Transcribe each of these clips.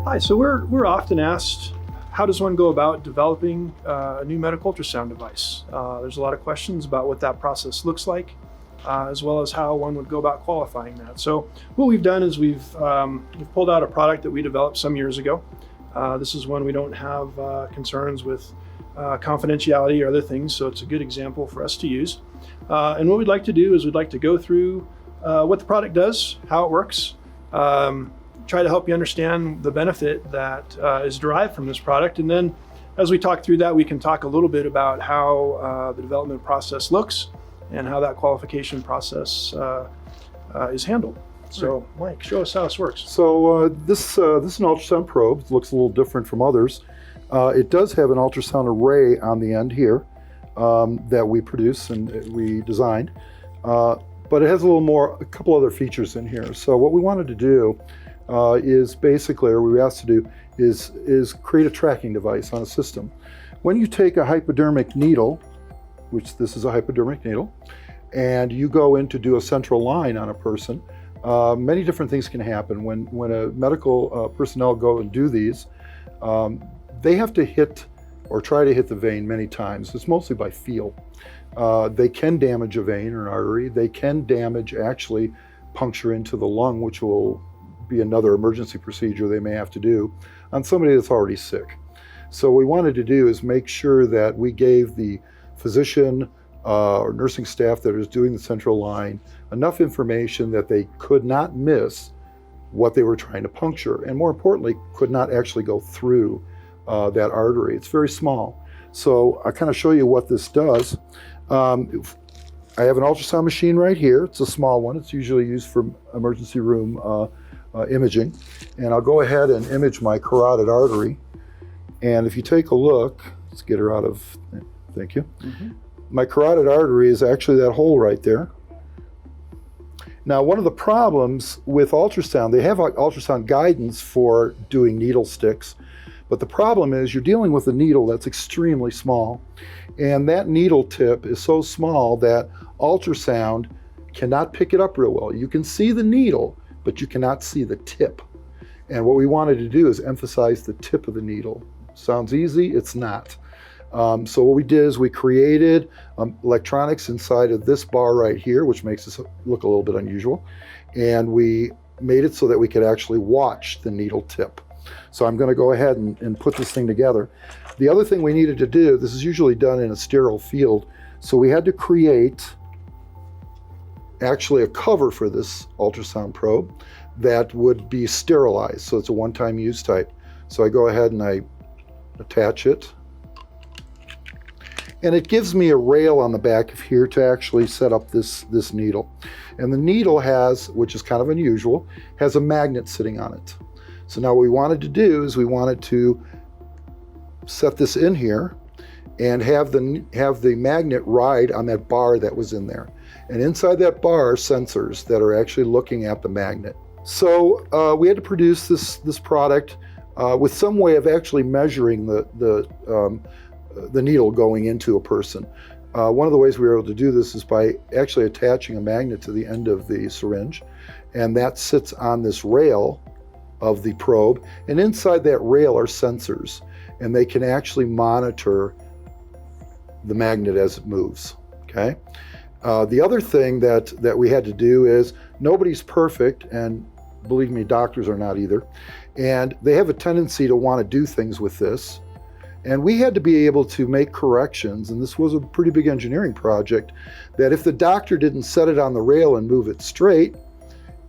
Hi, so we're often asked, how does one go about developing a new medical ultrasound device? There's a lot of questions about what that process looks like, as well as how one would go about qualifying that. So what we've done is we've pulled out a product that we developed some years ago. This is one we don't have concerns with confidentiality or other things, so it's a good example for us to use. And what we'd like to do is we'd like to go through what the product does, how it works, try to help you understand the benefit that is derived from this product. And then as we talk through that, we can talk a little bit about how the development process looks and how that qualification process is handled. So Mike, show us how this works. So this is an ultrasound probe. It looks a little different from others. It does have an ultrasound array on the end here that we produce and we designed. But it has a couple other features in here. So what we wanted to do is basically, or we were asked to do, is create a tracking device on a system. When you take a hypodermic needle, which this is a hypodermic needle, and you go in to do a central line on a person, many different things can happen. When a medical personnel go and do these, they have to hit or try to hit the vein many times. It's mostly by feel. They can damage a vein or an artery. They can damage, actually, puncture into the lung, which will be another emergency procedure they may have to do on somebody that's already sick. So what we wanted to do is make sure that we gave the physician or nursing staff that is doing the central line enough information that they could not miss what they were trying to puncture, and more importantly, could not actually go through that artery. It's very small. So I kind of show you what this does. I have an ultrasound machine right here. It's a small one. It's usually used for emergency room imaging. And I'll go ahead and image my carotid artery. And if you take a look, let's get her out of, thank you. Mm-hmm. My carotid artery is actually that hole right there. Now, one of the problems with ultrasound, they have ultrasound guidance for doing needle sticks, but the problem is you're dealing with a needle that's extremely small, and that needle tip is so small that ultrasound cannot pick it up real well. You can see the needle, but you cannot see the tip. And what we wanted to do is emphasize the tip of the needle. Sounds easy, it's not. So what we did is we created electronics inside of this bar right here, which makes this look a little bit unusual. And we made it so that we could actually watch the needle tip. So I'm going to go ahead and put this thing together. The other thing we needed to do, this is usually done in a sterile field, so we had to create actually a cover for this ultrasound probe that would be sterilized. So it's a one-time use type. So I go ahead and I attach it. And it gives me a rail on the back of here to actually set up this needle. And the needle has, which is kind of unusual, has a magnet sitting on it. So now what we wanted to do is we wanted to set this in here and have the magnet ride on that bar that was in there. And inside that bar are sensors that are actually looking at the magnet. So we had to produce this product with some way of actually measuring the needle going into a person. One of the ways we were able to do this is by actually attaching a magnet to the end of the syringe, and that sits on this rail of the probe, and inside that rail are sensors, and they can actually monitor the magnet as it moves, okay? The other thing that we had to do is, nobody's perfect, and believe me, doctors are not either, and they have a tendency to want to do things with this. And we had to be able to make corrections, and this was a pretty big engineering project, that if the doctor didn't set it on the rail and move it straight,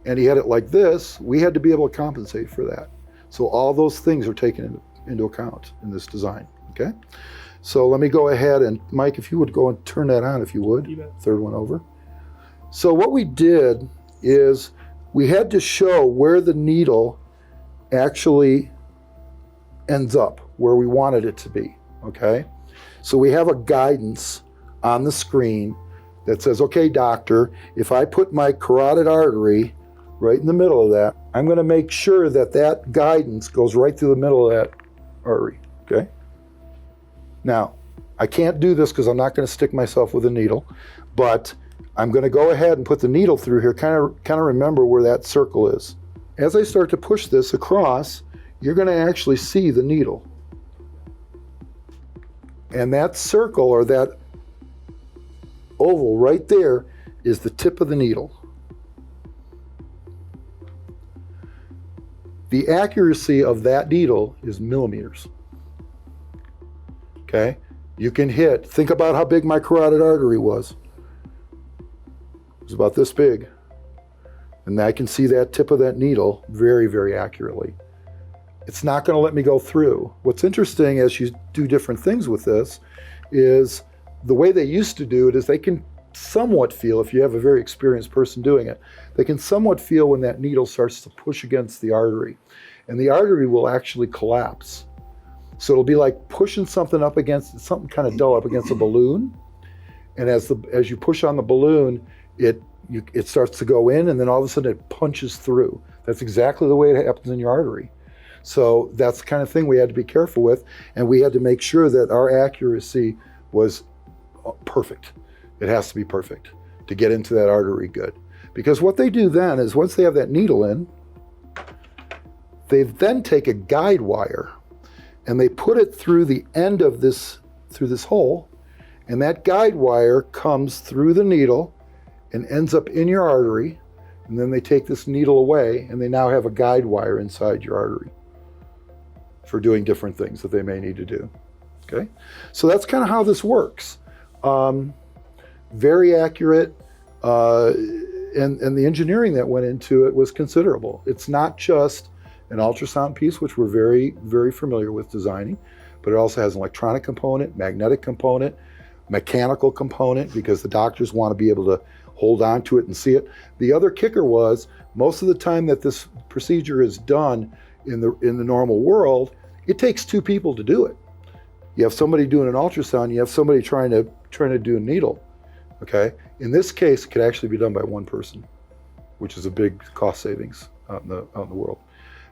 and he had it like this, we had to be able to compensate for that. So all those things are taken into account in this design, okay? So let me go ahead and, Mike, if you would go and turn that on, if you would. You bet. Third one over. So what we did is we had to show where the needle actually ends up, where we wanted it to be, okay? So we have a guidance on the screen that says, okay, doctor, if I put my carotid artery right in the middle of that, I'm gonna make sure that that guidance goes right through the middle of that artery, okay? Now, I can't do this because I'm not gonna stick myself with a needle, but I'm gonna go ahead and put the needle through here, kind of remember where that circle is. As I start to push this across, you're going to actually see the needle. And that circle or that oval right there is the tip of the needle. The accuracy of that needle is millimeters. Okay? You can hit, think about how big my carotid artery was. It was about this big. And I can see that tip of that needle very, very accurately. It's not going to let me go through. What's interesting as you do different things with this is the way they used to do it is they can somewhat feel, if you have a very experienced person doing it, they can somewhat feel when that needle starts to push against the artery. And the artery will actually collapse. So it'll be like pushing something up against, something kind of dull up against a balloon. And as you push on the balloon, it starts to go in, and then all of a sudden it punches through. That's exactly the way it happens in your artery. So that's the kind of thing we had to be careful with, and we had to make sure that our accuracy was perfect. It has to be perfect to get into that artery good. Because what they do then is once they have that needle in, they then take a guide wire and they put it through the end of this hole, and that guide wire comes through the needle and ends up in your artery, and then they take this needle away and they now have a guide wire inside your artery for doing different things that they may need to do. Okay, so that's kind of how this works. Very accurate, and the engineering that went into it was considerable. It's not just an ultrasound piece, which we're very, very familiar with designing, but it also has an electronic component, magnetic component, mechanical component, because the doctors want to be able to hold on to it and see it. The other kicker was most of the time that this procedure is done in the normal world, it takes two people to do it. You have somebody doing an ultrasound, you have somebody trying to do a needle. Okay? In this case, it could actually be done by one person, which is a big cost savings out in the world.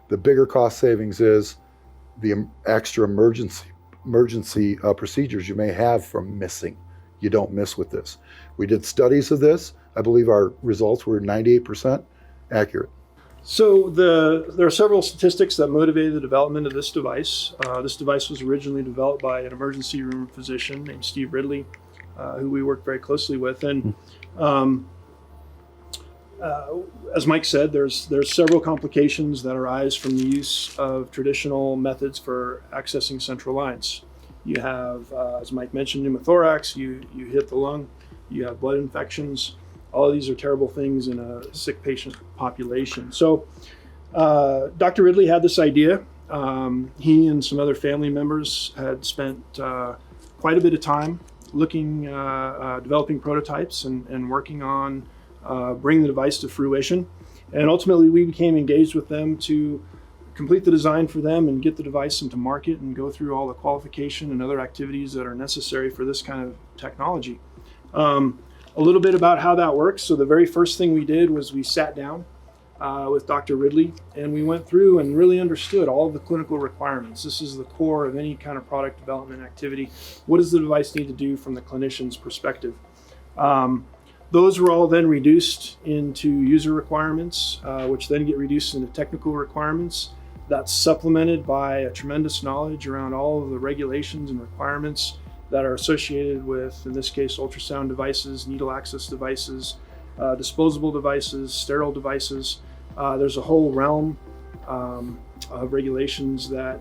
The bigger cost savings is the extra emergency procedures you may have from missing. You don't miss with this. We did studies of this. I believe our results were 98% accurate. So there are several statistics that motivated the development of this device. This device was originally developed by an emergency room physician named Steve Ridley, who we worked very closely with. And as Mike said, there's several complications that arise from the use of traditional methods for accessing central lines. You have, as Mike mentioned, pneumothorax, you hit the lung, you have blood infections. All of these are terrible things in a sick patient population. So Dr. Ridley had this idea. He and some other family members had spent quite a bit of time looking, developing prototypes and working on bringing the device to fruition. And ultimately we became engaged with them to complete the design for them and get the device into market and go through all the qualification and other activities that are necessary for this kind of technology. A little bit about how that works. So the very first thing we did was we sat down with Dr. Ridley and we went through and really understood all of the clinical requirements. This is the core of any kind of product development activity. What does the device need to do from the clinician's perspective? Those were all then reduced into user requirements, which then get reduced into technical requirements. That's supplemented by a tremendous knowledge around all of the regulations and requirements that are associated with, in this case, ultrasound devices, needle access devices, disposable devices, sterile devices. There's a whole realm of regulations that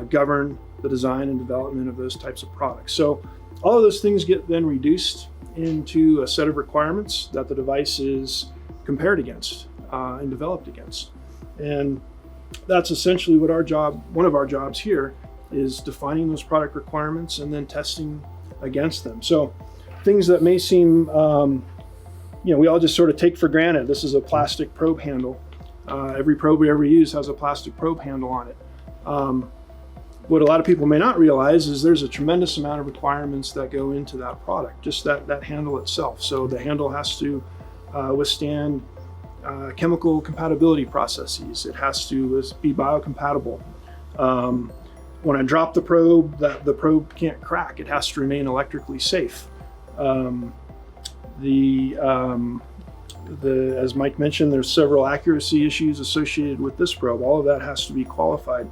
govern the design and development of those types of products. So all of those things get then reduced into a set of requirements that the device is compared against and developed against. And that's essentially what one of our jobs here is, defining those product requirements and then testing against them. So things that may seem, we all just sort of take for granted. This is a plastic probe handle. Every probe we ever use has a plastic probe handle on it. What a lot of people may not realize is there's a tremendous amount of requirements that go into that product, just that handle itself. So the handle has to withstand chemical compatibility processes. It has to be biocompatible. When I drop the probe, the probe can't crack. It has to remain electrically safe. As Mike mentioned, there's several accuracy issues associated with this probe. All of that has to be qualified.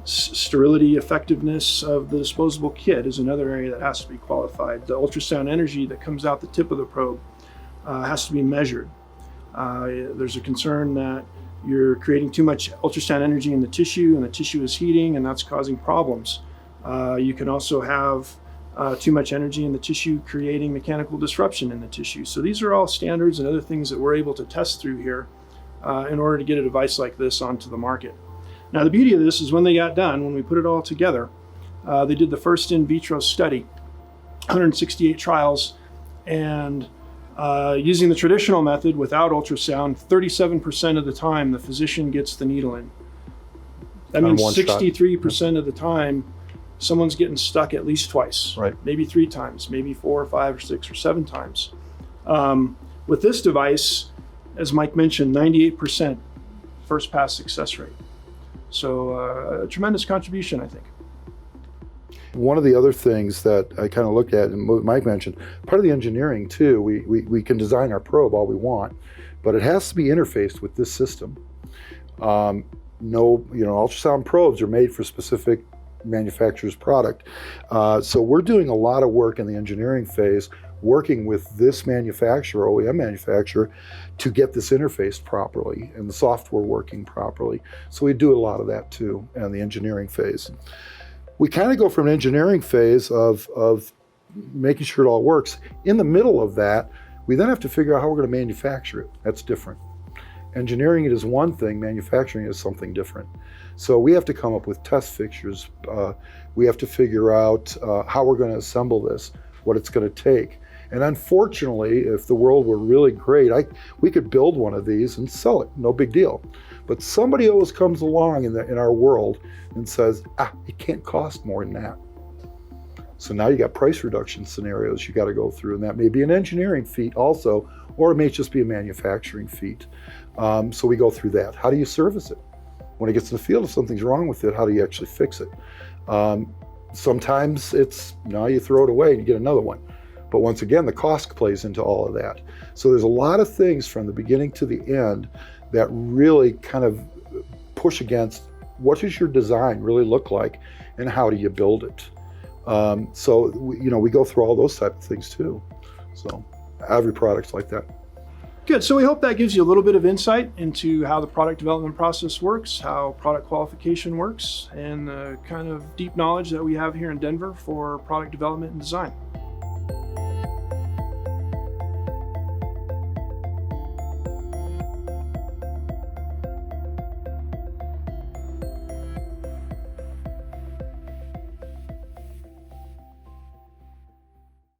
Sterility effectiveness of the disposable kit is another area that has to be qualified. The ultrasound energy that comes out the tip of the probe has to be measured. There's a concern that you're creating too much ultrasound energy in the tissue, and the tissue is heating, and that's causing problems. You can also have too much energy in the tissue, creating mechanical disruption in the tissue. So these are all standards and other things that we're able to test through here in order to get a device like this onto the market. Now, the beauty of this is when they got done, when we put it all together, they did the first in vitro study, 168 trials, and using the traditional method without ultrasound, 37% of the time the physician gets the needle in. That means 63% of the time someone's getting stuck at least twice, right? Maybe 3 times, maybe 4 or 5 or 6 or 7 times. With this device, as Mike mentioned, 98% first pass success rate. So a tremendous contribution, I think. One of the other things that I kind of look at, and Mike mentioned, part of the engineering too, we can design our probe all we want, but it has to be interfaced with this system. Ultrasound probes are made for specific manufacturer's product. So we're doing a lot of work in the engineering phase, working with this manufacturer, OEM manufacturer, to get this interfaced properly and the software working properly. So we do a lot of that too in the engineering phase. We kind of go from an engineering phase of making sure it all works. In the middle of that, we then have to figure out how we're going to manufacture it. That's different. Engineering it is one thing, manufacturing is something different. So we have to come up with test fixtures. We have to figure out how we're going to assemble this, what it's going to take. And unfortunately, if the world were really great, we could build one of these and sell it, no big deal. But somebody always comes along in our world and says, it can't cost more than that. So now you got price reduction scenarios you got to go through, and that may be an engineering feat also, or it may just be a manufacturing feat. So we go through that. How do you service it? When it gets in the field, if something's wrong with it, how do you actually fix it? Sometimes you throw it away and you get another one. But once again, the cost plays into all of that. So there's a lot of things from the beginning to the end that really kind of push against what does your design really look like and how do you build it. So we go through all those type of things too. So every product's like that. Good. So we hope that gives you a little bit of insight into how the product development process works, how product qualification works, and the kind of deep knowledge that we have here in Denver for product development and design.